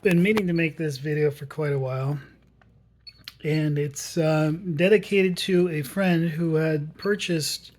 Been meaning to make this video for quite a while, and it's dedicated to a friend who had purchased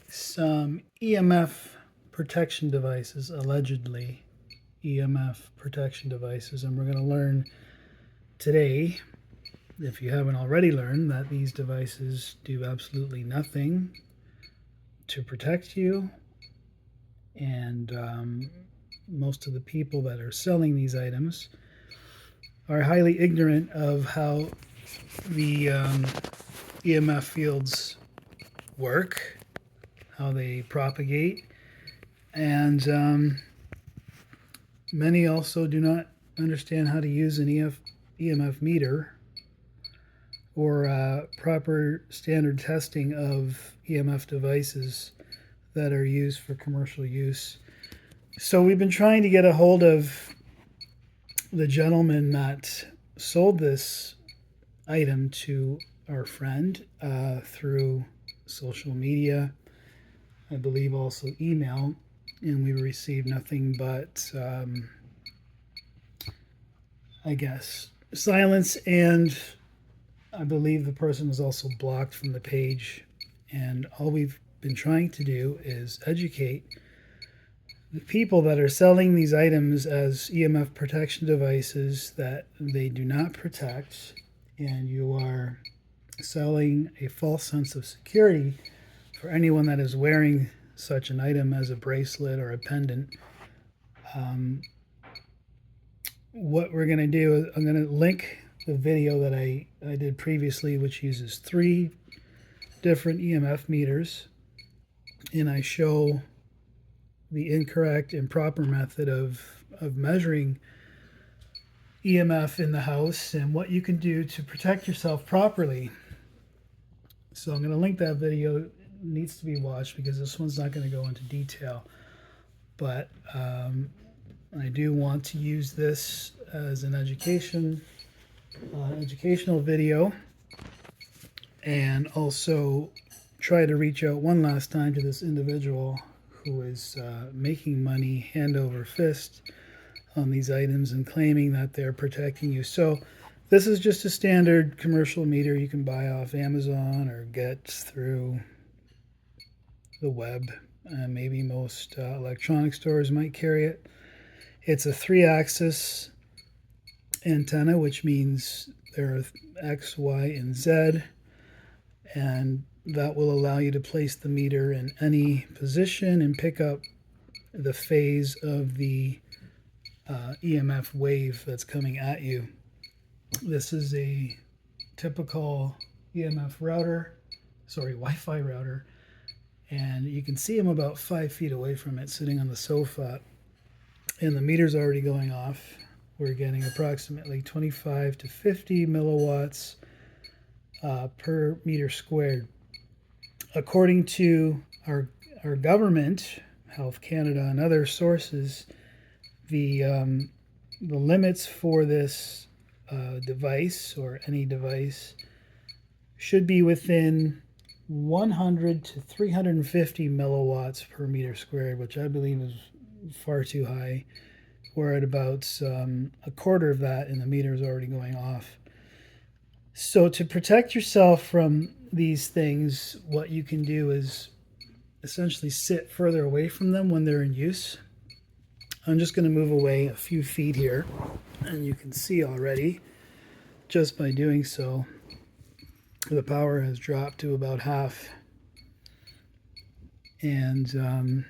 some EMF protection devices, allegedly EMF protection devices, and we're going to learn today, if you haven't already learned, that these devices do absolutely nothing to protect you, and most of the people that are selling these items are highly ignorant of how the EMF fields work, how they propagate, and many also do not understand how to use an EMF meter or proper standard testing of EMF devices that are used for commercial use. So we've been trying to get a hold of the gentleman that sold this item to our friend through social media, I believe also email, and we received nothing but I guess silence, and I believe the person was also blocked from the page. And all we've been trying to do is educate the people that are selling these items as EMF protection devices that they do not protect, and you are selling a false sense of security for anyone that is wearing such an item as a bracelet or a pendant. What we're going to do is I'm going to link the video that I did previously, which uses 3 different EMF meters, and I show the incorrect and proper method of measuring EMF in the house and what you can do to protect yourself properly. So I'm going to link that video. It needs to be watched because this one's not going to go into detail, but I do want to use this as an educational video, and also try to reach out one last time to this individual who is making money hand over fist on these items and claiming that they're protecting you. So this is just a standard commercial meter you can buy off Amazon or get through the web. Maybe most electronic stores might carry it. It's a 3-axis antenna, which means there are X, Y, and Z, and that will allow you to place the meter in any position and pick up the phase of the EMF wave that's coming at you. This is a typical Wi-Fi router, and you can see I'm about 5 feet away from it, sitting on the sofa, and the meter's already going off. We're getting approximately 25 to 50 milliwatts per meter squared. According to our government, Health Canada, and other sources, the limits for this device, or any device, should be within 100 to 350 milliwatts per meter squared, which I believe is far too high. We're at about a quarter of that, and the meter is already going off. So to protect yourself from these things, what you can do is essentially sit further away from them when they're in use. I'm just going to move away a few feet here, and you can see already, just by doing so, the power has dropped to about half. And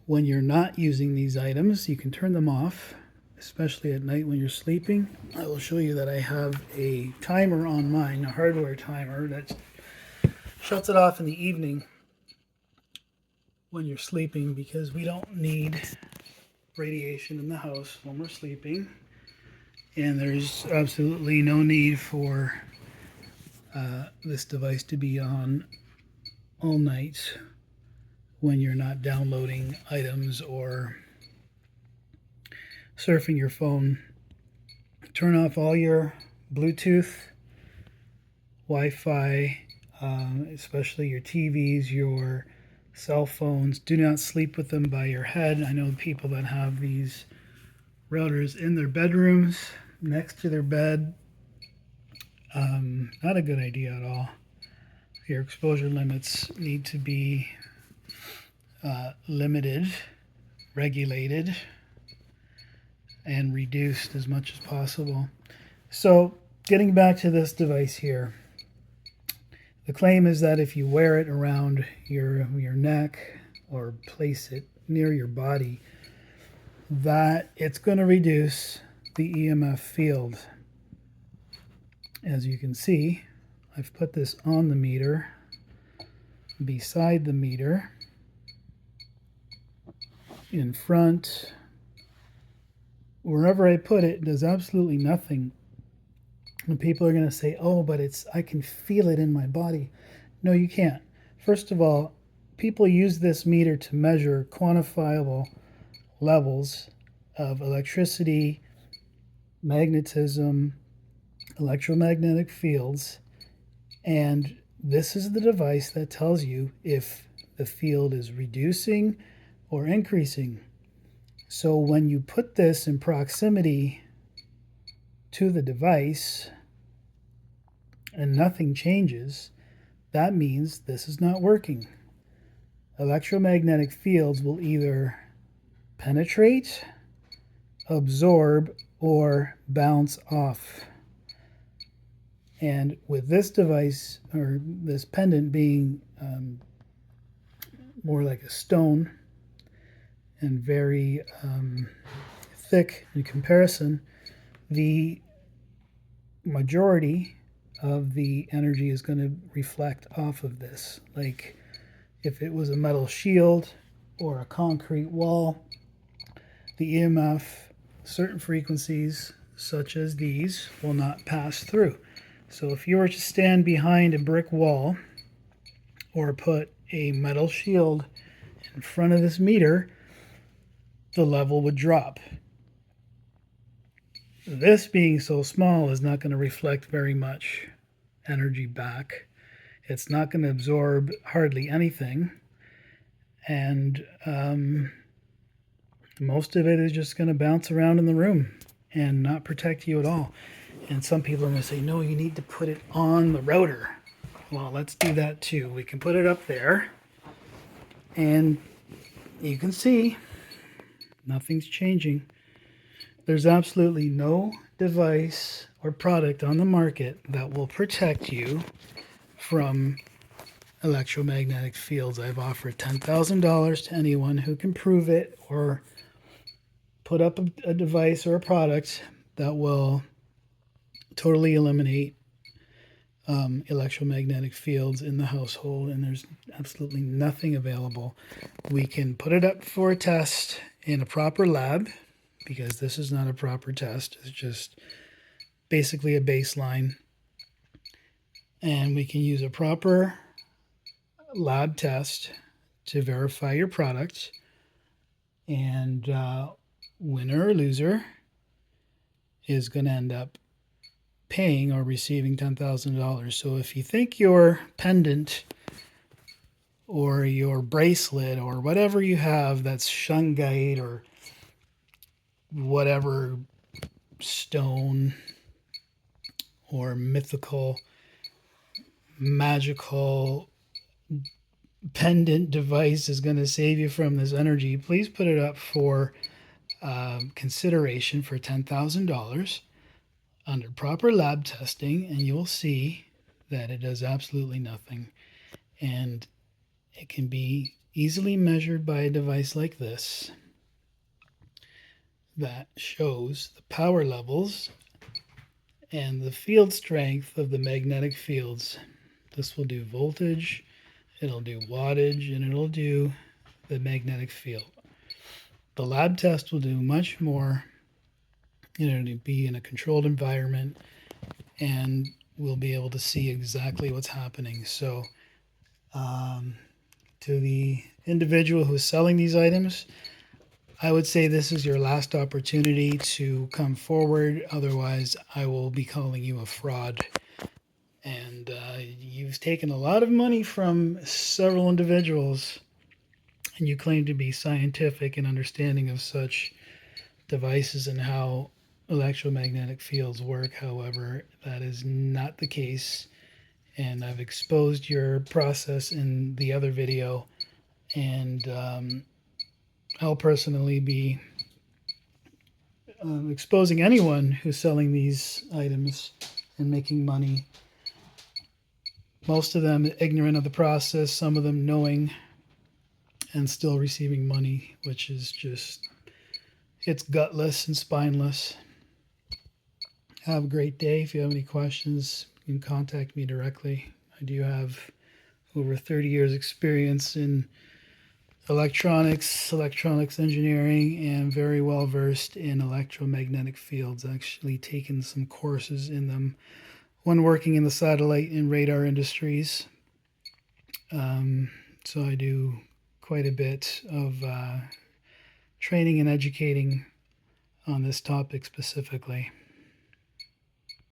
when you're not using these items, you can turn them off, especially at night when you're sleeping. I will show you that I have a timer on mine, a hardware timer that shuts it off in the evening when you're sleeping, because we don't need radiation in the house when we're sleeping, and there's absolutely no need for this device to be on all night when you're not downloading items or surfing your phone. Turn off all your Bluetooth, Wi-Fi, especially your TVs, your cell phones. Do not sleep with them by your head. I know people that have these routers in their bedrooms, next to their bed. Not a good idea at all. Your exposure limits need to be limited, regulated, and reduced as much as possible. So getting back to this device here, the claim is that if you wear it around your neck or place it near your body, that it's going to reduce the EMF field. As you can see, I've put this on the meter, beside the meter, in front. Wherever I put it, it does absolutely nothing. And people are going to say, oh, but I can feel it in my body. No, you can't. First of all, people use this meter to measure quantifiable levels of electricity, magnetism, electromagnetic fields, and this is the device that tells you if the field is reducing or increasing. So when you put this in proximity to the device and nothing changes, that means this is not working. Electromagnetic fields will either penetrate, absorb, or bounce off. And with this device, or this pendant being more like a stone and very thick in comparison, the majority of the energy is going to reflect off of this. Like if it was a metal shield or a concrete wall, the EMF, certain frequencies such as these, will not pass through. So if you were to stand behind a brick wall or put a metal shield in front of this meter, the level would drop. This being so small is not going to reflect very much energy back. It's not going to absorb hardly anything. And most of it is just going to bounce around in the room and not protect you at all. And some people are going to say, no, you need to put it on the router. Well, let's do that too. We can put it up there. And you can see nothing's changing. There's absolutely no device or product on the market that will protect you from electromagnetic fields. I've offered $10,000 to anyone who can prove it or put up a device or a product that will totally eliminate electromagnetic fields in the household, and there's absolutely nothing available. We can put it up for a test in a proper lab, because this is not a proper test. It's just basically a baseline. And we can use a proper lab test to verify your product. And winner or loser is going to end up paying or receiving $10,000. So if you think your pendant or your bracelet or whatever you have that's Shungite or whatever stone or mythical, magical pendant device is going to save you from this energy, please put it up for consideration for $10,000 under proper lab testing, and you'll see that it does absolutely nothing. And it can be easily measured by a device like this that shows the power levels and the field strength of the magnetic fields. This will do voltage, it'll do wattage, and it'll do the magnetic field. The lab test will do much more. To be in a controlled environment, and we'll be able to see exactly what's happening. So to the individual who's selling these items, I would say this is your last opportunity to come forward. Otherwise, I will be calling you a fraud. And you've taken a lot of money from several individuals, and you claim to be scientific and understanding of such devices and how electromagnetic fields work. However, that is not the case. And I've exposed your process in the other video, and I'll personally be exposing anyone who's selling these items and making money. Most of them ignorant of the process, some of them knowing and still receiving money, which is just, it's gutless and spineless. Have a great day. If you have any questions, you can contact me directly. I do have over 30 years experience in electronics engineering, and very well versed in electromagnetic fields. Actually taken some courses in them when working in the satellite and radar industries. So I do quite a bit of training and educating on this topic specifically.